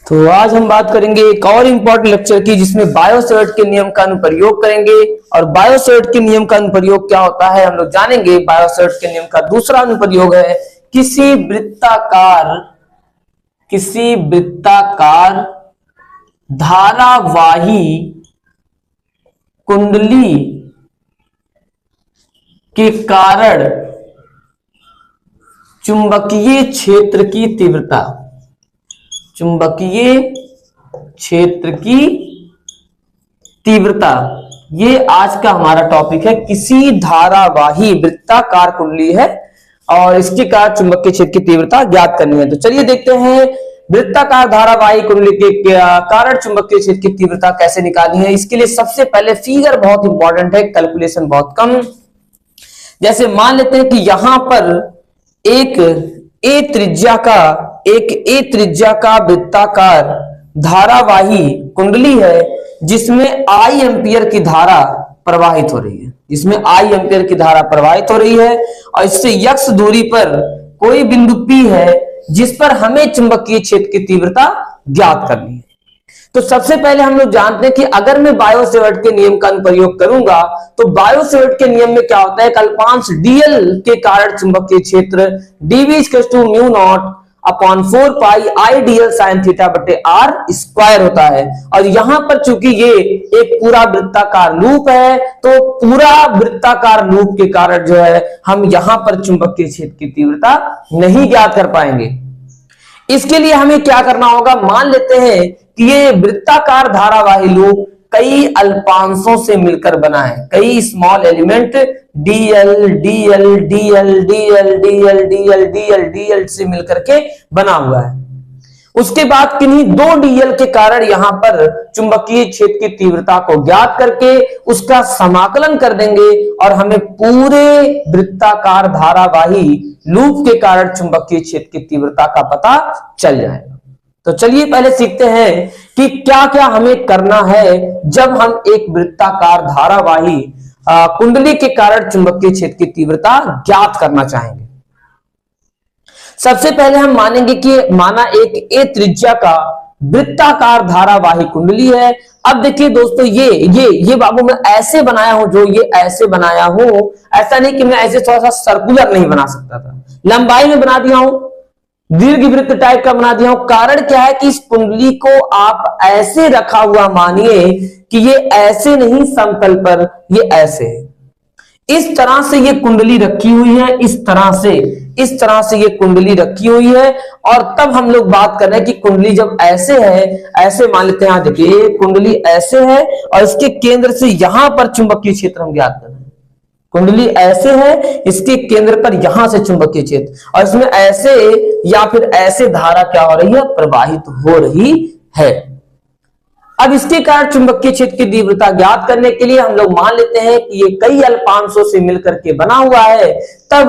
तो आज हम बात करेंगे एक और इम्पोर्टेंट लेक्चर की, जिसमें बायो-सेवर्ट के नियम का अनुप्रयोग करेंगे। और बायो-सेवर्ट के नियम का अनुप्रयोग क्या होता है हम लोग जानेंगे। बायो-सेवर्ट के नियम का दूसरा अनुप्रयोग है किसी वृत्ताकार धारावाही कुंडली के कारण चुंबकीय क्षेत्र की तीव्रता, चुंबकीय क्षेत्र की तीव्रता, ये आज का हमारा टॉपिक है। किसी धारावाही वृत्ताकार कुंडली है और इसके कारण चुंबकीय क्षेत्र की तीव्रता ज्ञात करनी है। तो चलिए देखते हैं वृत्ताकार धारावाही कुंडली के कारण चुंबकीय क्षेत्र की तीव्रता कैसे निकालनी है। इसके लिए सबसे पहले फिगर बहुत इंपॉर्टेंट है, कैलकुलेशन बहुत कम। जैसे मान लेते हैं कि यहां पर एक ए त्रिज्या का वृत्ताकार धारावाही कुंडली है, जिसमें आई एम्पियर की धारा प्रवाहित हो रही है, जिसमें आई एम्पियर की धारा प्रवाहित हो रही है। और इससे यक्ष दूरी पर कोई बिंदु P है जिस पर हमें चुंबकीय क्षेत्र की तीव्रता ज्ञात करनी है। तो सबसे पहले हम लोग जानते हैं कि अगर मैं बायो-सेवर्ट के नियम का अनुप्रयोग करूंगा तो बायो-सेवर्ट के नियम में क्या होता है, अल्पांश dl के कारण चुंबकीय क्षेत्र dV/μ0/4π I dl/sin θ/r² होता है। और यहां पर चूंकि ये एक पूरा वृत्ताकार लूप है, तो पूरा वृत्ताकार लूप के कारण जो है हम यहां पर चुंबकीय क्षेत्र की तीव्रता नहीं ज्ञात कर पाएंगे। इसके लिए हमें क्या करना होगा, मान लेते हैं कि ये वृत्ताकार धारावाही लूप कई अल्पांशों से मिलकर बना है, कई small element dl dl dl dl dl dl dl dl से मिलकर के बना हुआ है। उसके बाद किन्हीं दो dl के कारण यहां पर चुंबकीय क्षेत्र की तीव्रता को ज्ञात करके उसका समाकलन कर देंगे और हमें पूरे वृत्ताकार धारावाही लूप के कारण चुंबकीय क्षेत्र की तीव्रता का पता चल जाएगा। तो चलिए पहले सीखते हैं कि क्या क्या हमें करना है जब हम एक वृत्ताकार धारावाही कुंडली के कारण चुंबकीय क्षेत्र की तीव्रता ज्ञात करना चाहेंगे। सबसे पहले हम मानेंगे कि माना एक ए त्रिज्या का वृत्ताकार धारावाही कुंडली है। अब देखिए दोस्तों, ये बाबू मैं ऐसे बनाया हूं, जो ये ऐसे बनाया हूं, ऐसा नहीं कि मैं ऐसे थोड़ा सा सर्कुलर नहीं बना सकता था, लंबाई में बना दिया हूं, दीर्घवृत्त टाइप का बना दिया हूं। कारण क्या है कि इस कुंडली को आप ऐसे रखा हुआ मानिए कि ये ऐसे नहीं समतल पर, ये ऐसे है। इस तरह से ये कुंडली रखी हुई है, इस तरह से ये कुंडली रखी हुई है। और तब हम लोग बात कर रहे हैं कि कुंडली जब ऐसे है, ऐसे मान लेते हैं, देखिए कुंडली ऐसे है और इसके केंद्र से यहां पर चुंबकीय क्षेत्र हम ज्ञात कर रहे हैं। कुंडली ऐसे है, इसके केंद्र पर यहां से चुंबकीय क्षेत्र, और इसमें ऐसे या फिर ऐसे धारा क्या हो रही है, प्रवाहित हो रही है। अब इसके कारण चुंबकीय क्षेत्र की तीव्रता ज्ञात करने के लिए हम लोग मान लेते हैं कि ये कई अल्पांशों से मिलकर के बना हुआ है। तब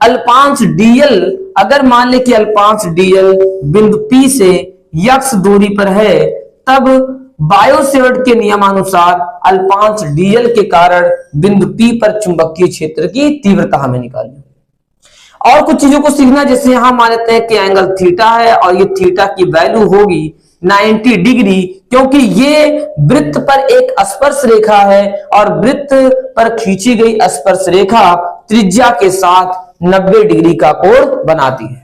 अल्पांश dl, अगर मान ले कि अल्पांश dl बिंदु P से यक्ष दूरी पर है, तब बायो-सेवर्ट के नियमानुसार अल्पांश dl के कारण बिंदु P पर चुंबकीय क्षेत्र की तीव्रता हमें निकालनी। और कुछ चीजों को सीखना, जैसे यहां मान लेते हैं कि एंगल थीटा है और ये थीटा की वैल्यू होगी 90 डिग्री, क्योंकि ये वृत्त पर एक स्पर्श रेखा है और वृत्त पर खींची गई स्पर्श रेखा त्रिज्या के साथ 90 डिग्री का कोण बनाती है।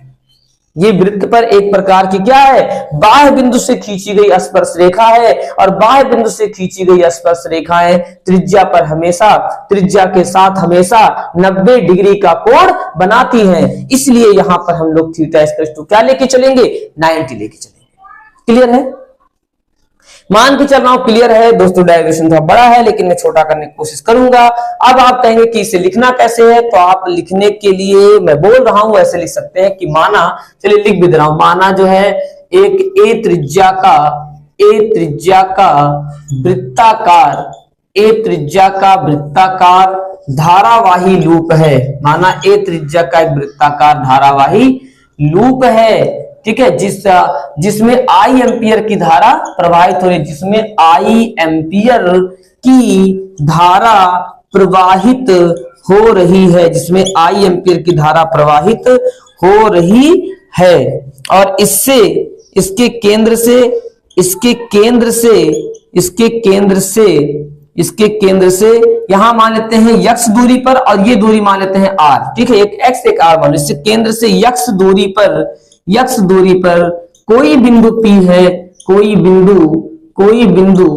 ये वृत्त पर एक प्रकार की क्या है, बाह्य बिंदु से खींची गई स्पर्श रेखा है, और बाह्य बिंदु से खींची गई स्पर्श रेखाएं त्रिज्या पर हमेशा, त्रिज्या के साथ हमेशा 90 डिग्री का कोण बनाती हैं। इसलिए यहां पर हम लोग थीटा इक्वल टू क्या लेके चलेंगे, 90 लेके चलेंगे। क्लियर है? मान के चल रहा हूं क्लियर है दोस्तों। डेरिवेशन थोड़ा बड़ा है लेकिन मैं छोटा करने की कोशिश करूंगा। अब आप कहेंगे कि इसे लिखना कैसे है, तो आप लिखने के लिए मैं बोल रहा हूं ऐसे लिख सकते हैं कि माना, चलिए लिख भी दे रहा हूं, माना जो है एक ए त्रिज्या का वृत्ताकार धारावाही लूप है। माना ए त्रिज्या का एक वृत्ताकार धारावाही लूप है, ठीक है, जिसमें आई एम्पियर की धारा प्रवाहित हो रही है, जिसमें आई एम्पियर की धारा प्रवाहित हो रही है, जिसमें आई एम्पियर की धारा प्रवाहित हो रही है। और इससे इसके केंद्र से इसके केंद्र से इसके केंद्र से इसके केंद्र से यहां मान लेते हैं x दूरी पर, और ये दूरी मान लेते हैं r, ठीक है, एक x एक r मान, इससे केंद्र से x दूरी पर कोई बिंदु P है, कोई बिंदु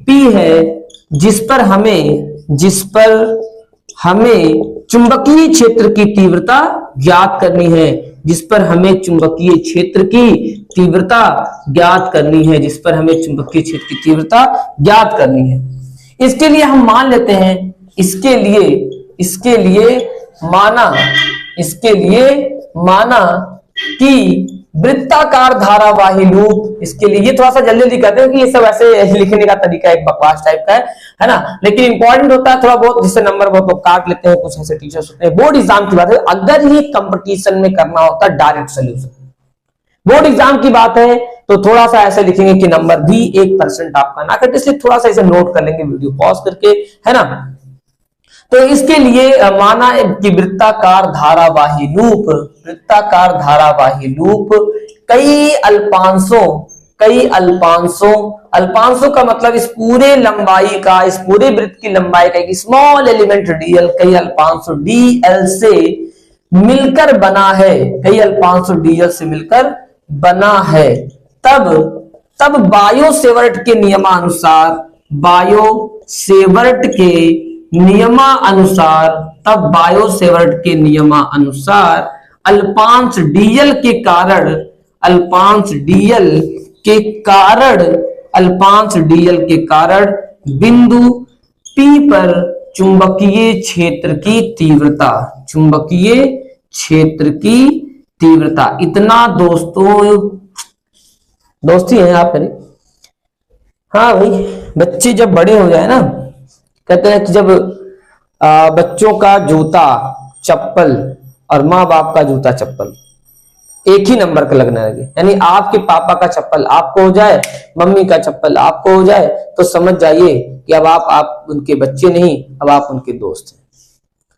P है जिस पर हमें चुंबकीय क्षेत्र की तीव्रता ज्ञात करनी है, जिस पर हमें चुंबकीय क्षेत्र की तीव्रता ज्ञात करनी है, जिस पर हमें चुंबकीय क्षेत्र की तीव्रता ज्ञात करनी है। इसके लिए हम मान लेते हैं, इसके लिए माना कि वृत्ताकार धारावाही लूप, इसके लिए ये थोड़ा सा जल्दी जल्दी कहते हैं कि ये सब ऐसे लिखने का तरीका एक बकवास टाइप का है ना, लेकिन इंपॉर्टेंट होता है थोड़ा बहुत, जिससे नंबर बहुत लोग काट लेते हैं, कुछ ऐसे टीचर्स होते हैं। बोर्ड एग्जाम की बात है, अगर ये कंपटीशन में करना होता है डायरेक्ट सोल्यूशन, बोर्ड एग्जाम की बात है तो थोड़ा सा ऐसे लिखेंगे कि नंबर भी 1% आपका ना कटे, इसलिए थोड़ा सा इसे नोट कर लेंगे वीडियो पॉज करके, है ना। तो इसके लिए माना कि वृत्ताकार धारावाही लूप कई अल्पांशों का मतलब इस पूरे वृत्त की लंबाई का एक स्मॉल एलिमेंट dl कई अल्पांशों dl से मिलकर बना है, तब बायो सेवर्ट के नियमानुसार अल्पांश dl के कारण बिंदु P पर चुंबकीय क्षेत्र की तीव्रता इतना दोस्ती है आप करें। हाँ भाई, बच्चे जब बड़े हो जाए ना, कहते हैं कि जब बच्चों का जूता चप्पल और माँ बाप का जूता चप्पल एक ही नंबर का लगने लगे, यानी आपके पापा का चप्पल आपको हो जाए, मम्मी का चप्पल आपको हो जाए, तो समझ जाइए कि अब आप उनके बच्चे नहीं, अब आप उनके दोस्त हैं।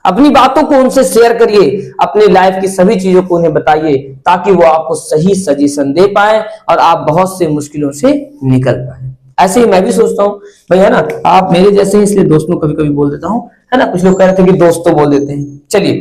अपनी बातों को उनसे शेयर करिए, अपनी लाइफ की सभी चीजों को उन्हें बताइए, ताकि वो आपको सही सजेशन दे पाए और आप बहुत से मुश्किलों से निकल पाए। ऐसे ही मैं भी सोचता हूँ भाई, है ना, आप मेरे जैसे हैं इसलिए दोस्तों कभी कभी बोल देता हूँ, है ना। कुछ लोग कह रहे थे कि दोस्तों बोल देते हैं। चलिए,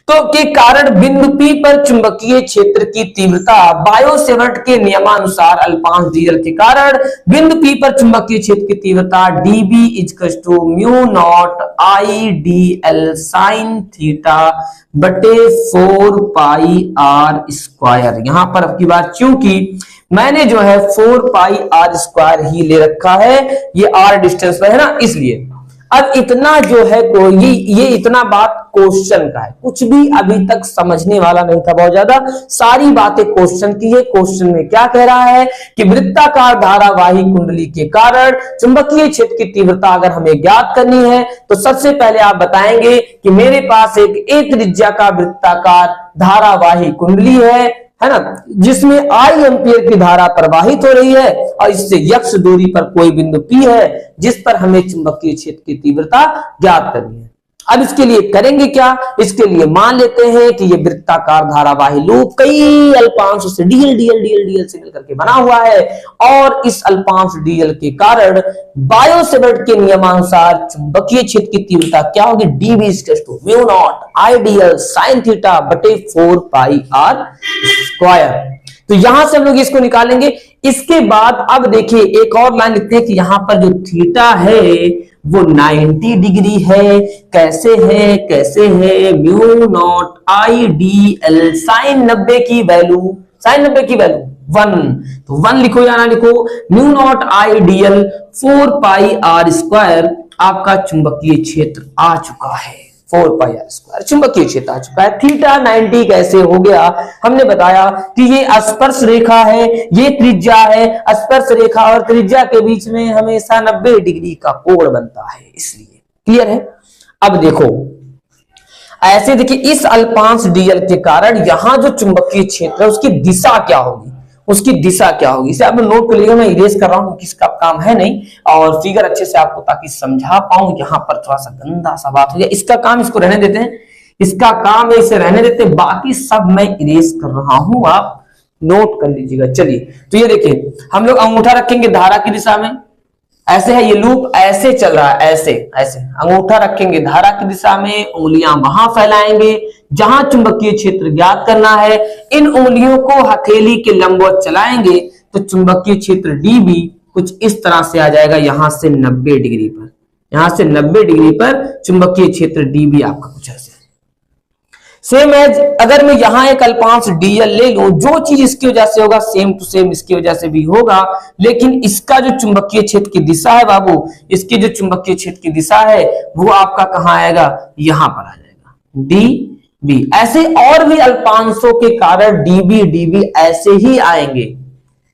तो के कारण बिंदु P पर चुंबकीय क्षेत्र की तीव्रता बायो सेवर्ट के नियमानुसार अल्पांश dl के कारण बिंदु P पर चुंबकीय क्षेत्र की तीव्रता dB = mu naught IDL sin theta बटे 4 पाई r स्क्वायर। यहां पर अब की बात, क्योंकि मैंने जो है 4 पाई r स्क्वायर ही ले रखा है, ये r डिस्टेंस पर है ना, इसलिए अब इतना जो है ये इतना बात क्वेश्चन का है, कुछ भी अभी तक समझने वाला नहीं था, बहुत ज्यादा सारी बातें क्वेश्चन की है। क्वेश्चन में क्या कह रहा है कि वृत्ताकार धारावाही कुंडली के कारण चुंबकीय क्षेत्र की तीव्रता अगर हमें ज्ञात करनी है, तो सबसे पहले आप बताएंगे कि मेरे पास एक त्रिज्या का वृत्ताकार धारावाही कुंडली है ना, जिसमें I एम्पियर की धारा प्रवाहित हो रही है, और इससे x दूरी पर कोई बिंदु P है जिस पर हमें चुंबकीय क्षेत्र की तीव्रता ज्ञात करनी है। अब इसके लिए करेंगे क्या, इसके लिए मान लेते हैं कि ये वृत्ताकार धारावाही लूप कई अल्पांशों से dl से मिलकर के बना हुआ है, और इस अल्पांश dl के कारण बायो सेवर्ट के नियमानुसार चुंबकीय क्षेत्र की तीव्रता क्या होगी, dB = mu naught IDL sin theta बटे 4 पाई r स्क्वायर। तो यहां से हम लोग इसको निकालेंगे। इसके बाद अब देखिए एक और लाइन लिखते हैं कि यहां पर जो थीटा है वो 90 डिग्री है। कैसे है म्यू नॉट IDL sin 90 की वैल्यू 1, तो 1 लिखो या ना लिखो, म्यू नॉट IDL 4 पाई r स्क्वायर आपका चुंबकीय क्षेत्र आ चुका है, 4 पाई r स्क्वायर चुंबकीय क्षेत्र आ चुका है। थीटा 90 कैसे हो गया, हमने बताया कि ये स्पर्श रेखा है, ये त्रिज्या है, स्पर्श रेखा और त्रिज्या के बीच में हमेशा 90 डिग्री का कोण बनता है, इसलिए क्लियर है। अब देखो ऐसे, देखिए इस अल्पांश dl के कारण यहां जो चुंबकीय क्षेत्र है उसकी दिशा क्या होगी, इसे आप नोट कर लीजिएगा। मैं इरेज कर रहा हूं, किसका काम है नहीं, और फिगर अच्छे से आपको ताकि समझा पाऊं। यहां पर थोड़ा सा गंदा सा बात हो गया, इसका काम इसको रहने देते हैं, इसका काम है इसे रहने देते हैं, बाकी सब मैं इरेज कर रहा हूं, आप नोट कर लीजिएगा। चलिए, तो ये देखिए हम लोग अंगूठा रखेंगे धारा की दिशा में, ऐसे है ये लूप, ऐसे चल रहा है, ऐसे ऐसे अंगूठा रखेंगे धारा की दिशा में, उंगलियां वहां फैलाएंगे जहां चुंबकीय क्षेत्र ज्ञात करना है। इन उंगलियों को हथेली के लंबवत चलाएंगे तो चुंबकीय क्षेत्र डीबी कुछ इस तरह से आ जाएगा, यहां से 90 डिग्री पर, यहां से 90 डिग्री पर चुंबकीय क्षेत्र डीबी आपका कुछ ऐसे। सेम एज अगर मैं यहां एक अल्पांश डीएल ले लूं, जो चीज इसकी वजह से होगा सेम टू सेम इसकी वजह से भी होगा, लेकिन इसका जो चुंबकीय क्षेत्र की दिशा है बाबू, इसकी जो चुंबकीय क्षेत्र की दिशा है वो आपका कहां आएगा, यहां पर आ जाएगा, डी बी। ऐसे और भी अल्पांशों के कारण डीबी डीबी ऐसे ही आएंगे।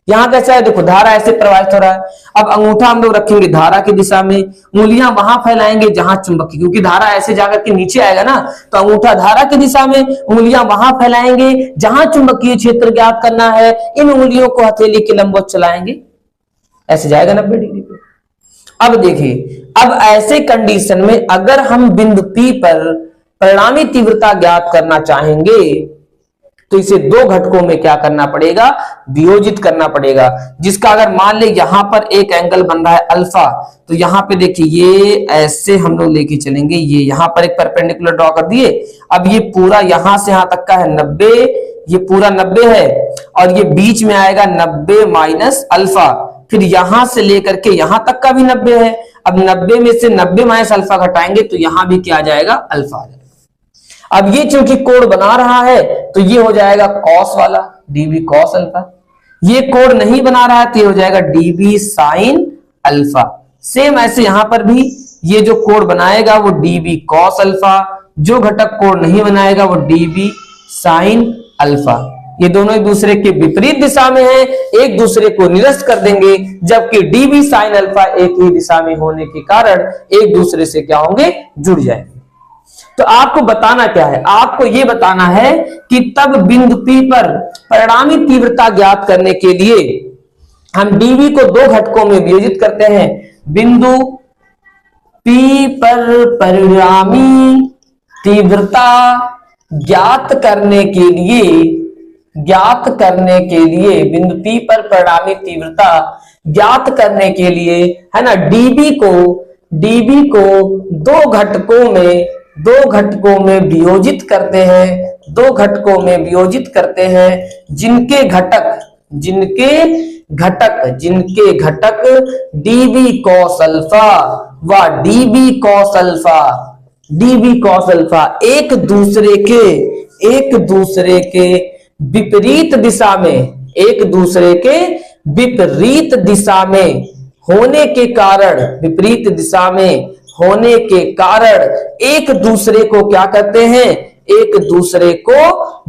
यहां कैसा है देखो, धारा ऐसे प्रवाहित हो रहा है, अब अंगूठा हम लोग रखेंगे धारा की दिशा में, उंगलियां वहां फैलाएंगे जहां चुंबकीय, क्योंकि धारा ऐसे जाकर के नीचे आएगा ना, तो अंगूठा धारा की दिशा में, उंगलियां वहां फैलाएंगे जहां चुंबकीय क्षेत्र ज्ञात करना है। इन उंगलियों को हथेली के लंबवत चलाएंगे, ऐसे जाएगा 90 डिग्री पे। अब देखिए, अब ऐसे कंडीशन में अगर हम बिंदु P पर परिणामी तीव्रता ज्ञात करना चाहेंगे तो इसे दो घटकों में क्या करना पड़ेगा, वियोजित करना पड़ेगा। जिसका अगर मान ले यहां पर एक एंगल बन रहा है अल्फा, तो यहां पे देखिए ये ऐसे हम लोग लेके चलेंगे, ये यहां पर एक परपेंडिकुलर ड्रॉ कर दिए। अब ये पूरा यहां से यहां तक का है 90, ये पूरा 90 है, और ये बीच में आएगा 90 माइनस अल्फा, फिर यहां से लेकर के यहां तक का भी 90 है। अब 90 में से 90 माइनस अल्फा घटाएंगे तो यहां भी क्या आ जाएगा, अल्फा आ जाएगा। अब ये चूंकि कोण बना रहा है तो ये हो जाएगा कॉस वाला, डीबी कॉस अल्फा। ये कोण नहीं बना रहा है तो ये हो जाएगा डीबी साइन अल्फा। सेम ऐसे यहां पर भी ये जो कोण बनाएगा वो डीबी कॉस अल्फा, जो घटक कोण नहीं बनाएगा वो डीबी साइन अल्फा। ये दोनों एक दूसरे के विपरीत दिशा में है, एक दूसरे को निरस्त कर देंगे, जबकि डीबी साइन अल्फा एक ही दिशा में होने के कारण एक दूसरे से क्या होंगे, जुड़ जाएंगे। तो आपको बताना क्या है, आपको यह बताना है कि तब बिंदु P पर परिणामी तीव्रता ज्ञात करने के लिए हम डीबी को दो घटकों में वियोजित करते हैं। बिंदु P पर परिणामी तीव्रता ज्ञात करने के लिए बिंदु P पर परिणामी तीव्रता ज्ञात करने के लिए, है ना, डीबी को दो घटकों में वियोजित करते हैं, जिनके घटक डीबी कॉस अल्फा व डीबी कॉस अल्फा एक दूसरे के विपरीत दिशा में होने के कारण एक दूसरे को क्या करते हैं, एक दूसरे को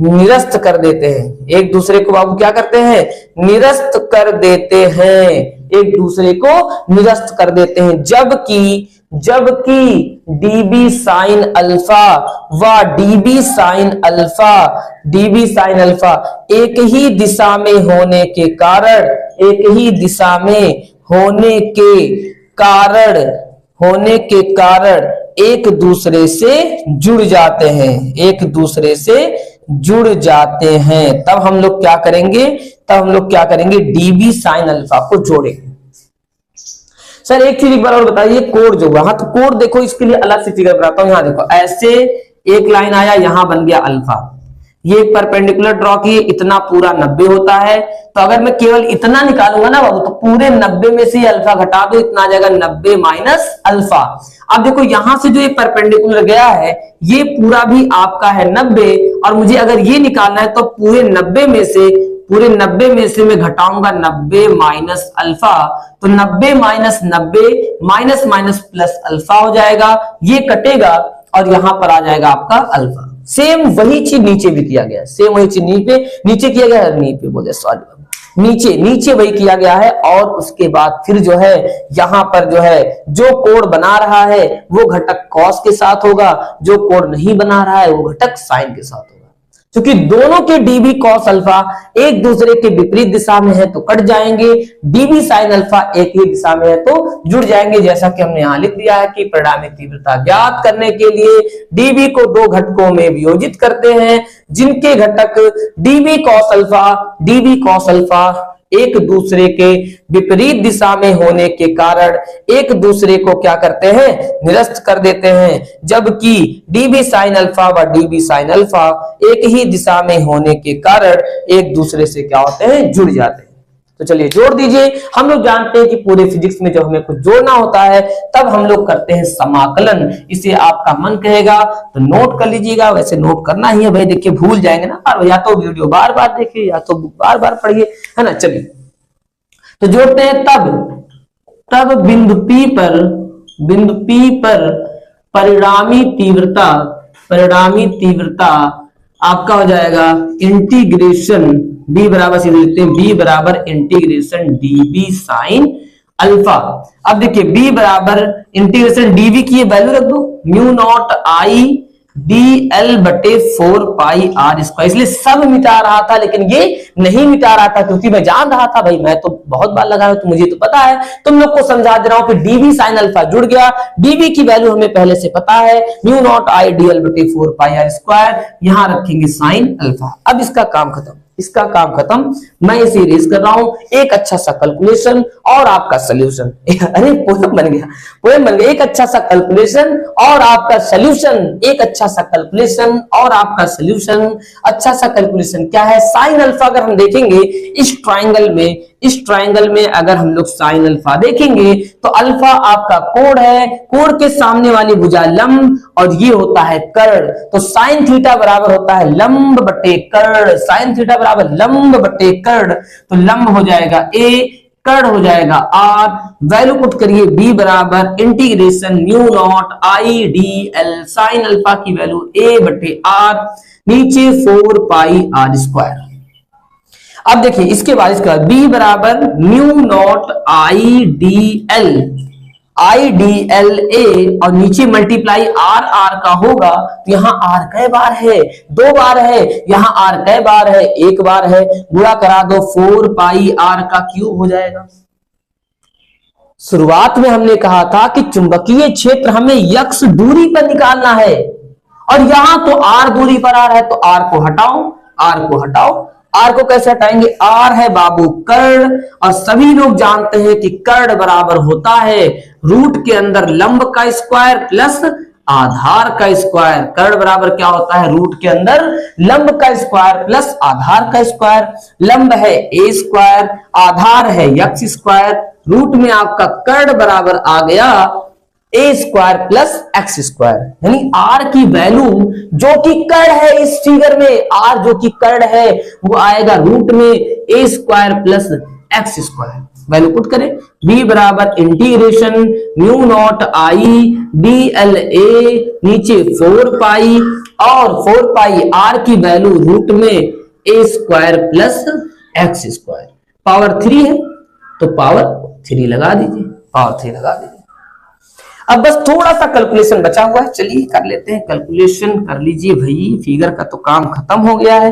निरस्त कर देते हैं। एक दूसरे को बाबू क्या करते हैं, निरस्त कर देते हैं। जबकि डीबी साइन अल्फा व डीबी साइन अल्फा एक ही दिशा में होने के कारण एक दूसरे से जुड़ जाते हैं। तब हम लोग क्या करेंगे, डीबी साइन अल्फा को जोड़ेंगे। सर एक चीज एक बार और बताइए, कोण जो हुआ, हाँ तो कोण देखो, इसके लिए अलग से फिगर बनाता हूं। यहां देखो, ऐसे एक लाइन आया, यहां बन गया अल्फा, ये एक परपेंडिकुलर ड्रॉ किए, इतना पूरा 90 होता है। तो अगर मैं केवल इतना निकालूंगा ना बाबू, तो पूरे 90 में से अल्फा घटा दो, इतना आ जाएगा 90 माइनस अल्फा। अब देखो यहां से जो ये परपेंडिकुलर गया है ये पूरा भी आपका है 90, और मुझे अगर ये निकालना है तो पूरे 90 में से मैं घटाऊंगा 90 माइनस अल्फा, तो 90 minus 90 minus minus plus alpha हो जाएगा, ये कटेगा और यहां पर आ जाएगा आपका अल्फा। सेम वही चीज नीचे भी किया गया है, नीचे किया गया है, नीचे वही किया गया है। और उसके बाद फिर जो है यहां पर जो है जो कोण बना रहा है वो घटक कॉस के साथ होगा, जो कोण नहीं बना रहा है वो घटक साइन के साथ होगा। क्योंकि दोनों के db cos अल्फा एक दूसरे के विपरीत दिशा में है तो कट जाएंगे, db sin अल्फा एक ही दिशा में है तो जुड़ जाएंगे। जैसा कि हमने यहां लिख दिया है कि परिणामी तीव्रता ज्ञात करने के लिए db को दो घटकों में वियोजित करते हैं, जिनके घटक db cos अल्फा एक दूसरे के विपरीत दिशा में होने के कारण एक दूसरे को क्या करते हैं, निरस्त कर देते हैं, जबकि db sin अल्फा व db sin अल्फा एक ही दिशा में होने के कारण एक दूसरे से क्या होते हैं, जुड़ जाते हैं। तो चलिए जोड़ दीजिए। हम लोग जानते हैं कि पूरे फिजिक्स में जब हमें कुछ जोड़ना होता है तब हम लोग करते हैं समाकलन। इसे आपका मन कहेगा तो नोट कर लीजिएगा, वैसे नोट करना ही है भाई, देखिए भूल जाएंगे ना, या तो वीडियो बार बार देखिए या तो बार बार पढ़िए, है ना। चलिए तो जोड़ते हैं। तब बिंदु P पर परिणामी तीव्रता आपका हो जाएगा इंटीग्रेशन b बराबर सीधे लिखते हैं, b बराबर इंटीग्रेशन db sin अल्फा। अब देखिए b बराबर इंटीग्रेशन dv की वैल्यू रख दो, म्यू नॉट आई dl बटे 4 पाई r स्क्वायर। इसलिए सब मिटा रहा था लेकिन ये नहीं मिटा रहा था क्योंकि मैं जान रहा था भाई, मैं तो बहुत बार लगा तो मुझे तो पता है, तुम लोग को समझा दे रहा हूं कि dv sin अल्फा जुड़ गया, dv की वैल्यू हमें पहले से पता है, म्यू नॉट आई dl बटे 4 पाई r स्क्वायर, यहां रखेंगे sin अल्फा। अब इसका काम खत्म, मैं इसे इरेज कर रहा हूं। एक अच्छा सा कैलकुलेशन और आपका सॉल्यूशन, अरे पोएम बन गया। एक अच्छा सा कैलकुलेशन और आपका सॉल्यूशन, एक अच्छा सा कैलकुलेशन और आपका सॉल्यूशन। अच्छा सा कैलकुलेशन क्या है, साइन अल्फा अगर हम देखेंगे इस ट्राइंगल में अगर हम लोग साइन अल्फा देखेंगे तो अल्फा आपका कोण है, कोण के सामने वाली भुजा लंब और ये होता है कर्ण, तो साइन थीटा बराबर होता है लंब बटे कर्ण, साइन थीटा बराबर लंब बटे कर्ण, तो लंब हो जाएगा a, कर्ण हो जाएगा r। वैल्यू पुट करिए b बराबर integration mu not I D L sine alpha की वैल्यू a बटे r, नीचे 4 पाई r स्क्वायर। अब देखिए इसके बाद इसका b बराबर mu not I D L A और नीचे मल्टीप्लाई r का होगा, तो यहाँ r कई बार है, 2 बार है, यहाँ r कई बार है, 1 बार है, गुणा करा दो 4 पाई r का क्यूब हो जाएगा। शुरुआत में हमने कहा था कि चुंबकीय क्षेत्र हमें x दूरी पर निकालना है और यहां तो r दूरी पर आ रहा है, तो r को हटाओ। r को कैसे हटाएंगे, r है बाबू कर्ण और सभी लोग जानते हैं कि कर्ण बराबर होता है रूट के अंदर लंब का स्क्वायर प्लस आधार का स्क्वायर। कर्ण बराबर क्या होता है, रूट के अंदर लंब का स्क्वायर प्लस आधार का स्क्वायर। लंब है a स्क्वायर, आधार है x स्क्वायर, रूट में आपका कर्ण बराबर आ गया a square plus x square, यानी r की वैल्यू जो कि कर्ण है इस फिगर में, r जो कि कर्ण है वो आएगा रूट में a square plus x square. Value put करें, b बराबर integration mu not I D L A, नीचे 4 पाई और 4 पाई r की वैल्यू रूट में a square plus x square. Power 3 है तो पावर 3 लगा दीजिए, अब बस थोड़ा सा कैलकुलेशन बचा हुआ है, चलिए कर लेते हैं। कैलकुलेशन कर लीजिए भाई, फिगर का तो काम खत्म हो गया है,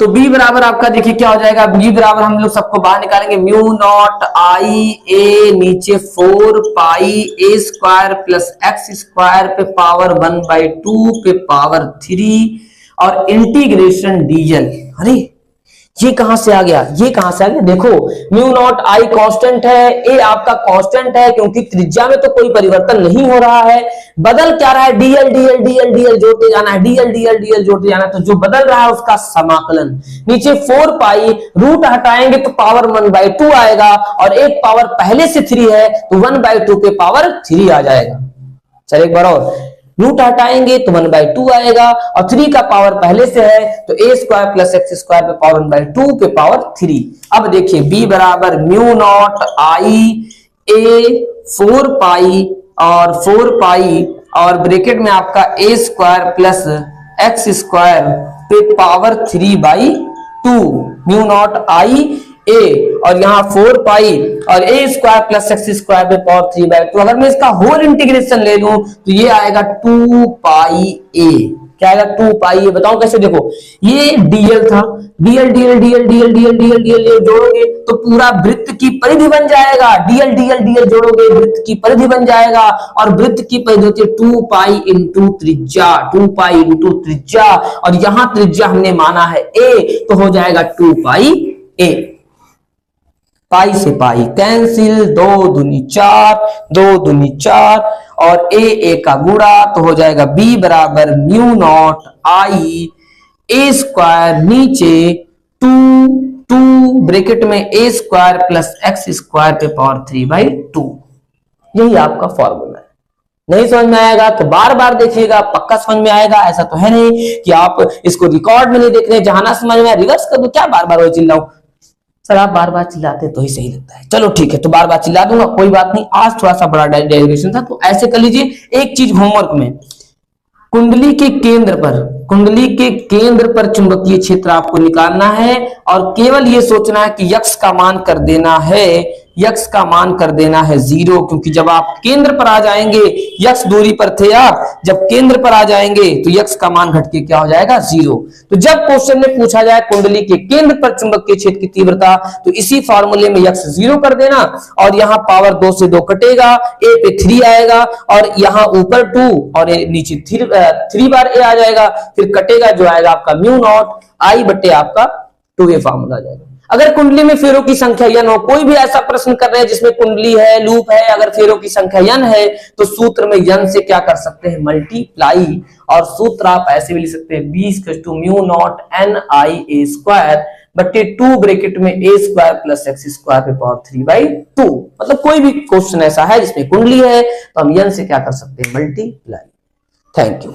तो b बराबर आपका देखिए क्या हो जाएगा, b बराबर हम लोग सबको बाहर निकालेंगे, म्यू नॉट आई ए नीचे 4 पाई a square plus x square पे पावर 1/2 पे पावर 3 और इंटीग्रेशन डीएल। अरे ये कहां से आ गया, देखो म्यू नॉट आई कांस्टेंट है, ए आपका कांस्टेंट है क्योंकि त्रिज्या में तो कोई परिवर्तन नहीं हो रहा है, बदल क्या रहा है, डीएल जोड़ते जाना है, डीएल जोड़ते जाना है, तो जो बदल रहा है उसका समाकलन। नीचे 4 पाई रूट हटाएंगे तो पावर 1/2 आएगा और एक पावर पहले से 3 है तो 1/2 पे पावर 3 आ जाएगा। चलिए एक बार और, रूट हटाएंगे तो 1/2 आएगा और 3 का पावर पहले से है तो a square plus x square पे पावर 1/2 पे पावर 3। अब देखिए b बराबर म्यू नॉट आई ए 4 पाई और ब्रैकेट में आपका a square plus x square पे पावर 3/2 म्यू नॉट आई ए और यहाँ 4 पाई और ए स्क्वायर प्लस एक्स स्क्वायर पे पावर 3/2। तो अगर मैं इसका होल इंटीग्रेशन ले लूं तो ये आएगा 2 पाई ए। क्या आएगा 2 पाई ए। बताओ कैसे, देखो ये डीएल था, DL DL DL DL DL DL DL जोड़ोगे तो पूरा वृत्त की परिधि बन जाएगा। डीएल डीएल डीएल जोड़ोगे वृत्त की परिधि बन जाएगा, और वृत्त की परिधि होती है 2 पाई इंटू त्रिज्या, 2 पाई इंटू त्रिज्या, और यहां त्रिज्या हमने माना है ए, तो हो जाएगा 2 पाई ए। पाई से पाई कैंसिल, 2 दूनी 4, 2 दूनी 4, और ए का गुणा तो हो जाएगा बी बराबर mu not I A square, नीचे 2 ब्रैकेट में ए स्क्वायर प्लस एक्स स्क्वायर पे पावर 3/2। यही आपका फॉर्मूला है। नहीं समझ में आएगा तो बार बार देखिएगा, पक्का समझ में आएगा। ऐसा तो है नहीं कि आप इसको रिकॉर्ड में नहीं देख रहे, जहां ना समझ में रिवर्स कर दो। क्या बार बार वो चिल्लाऊं सर, आप बार बार चिल्लाते तो ही सही लगता है। चलो ठीक है, तो बार बार चिल्ला दूंगा, कोई बात नहीं। आज थोड़ा सा बड़ा डेरिवेशन था, तो ऐसे कर लीजिए। एक चीज होमवर्क में, कुंडली के केंद्र पर चुंबकीय क्षेत्र आपको निकालना है, और केवल ये सोचना है कि यक्स का मान कर देना है, यक्स का मान कर देना है 0, क्योंकि जब आप केंद्र पर आ जाएंगे, यक्स दूरी पर थे आप, जब केंद्र पर आ जाएंगे तो यक्स का मान घट के क्या हो जाएगा 0। तो जब क्वेश्चन में पूछा जाए कुंडली के केंद्र पर चुंबकीय क्षेत्र की तीव्रता, तो इसी फॉर्मूले में यक्स 0 कर देना, और यहाँ पावर 2 से 2 कटेगा, ए पे 3 आएगा, और यहाँ ऊपर 2 और नीचे 3 बार ए आ जाएगा, फिर कटेगा, जो आएगा आपका म्यू नॉट आई बटे आपका 2a फॉर्मूला आ जाएगा। अगर कुंडली में फेरों की संख्या n हो, कोई भी ऐसा प्रश्न कर रहे हैं जिसमें कुंडली है, लूप है, अगर फेरों की संख्या n है, तो सूत्र में n से क्या कर सकते हैं, मल्टीप्लाई, और सूत्र आप ऐसे भी लिख सकते हैं b mu naught n i a square बटे 2 ब्रैकेट में a square plus x square पे पावर 3/2। मतलब कोई भी क्वेश्चन ऐसा है जिसमें कुंडली है तो हम n से क्या कर सकते हैं, मल्टीप्लाई। Thank you.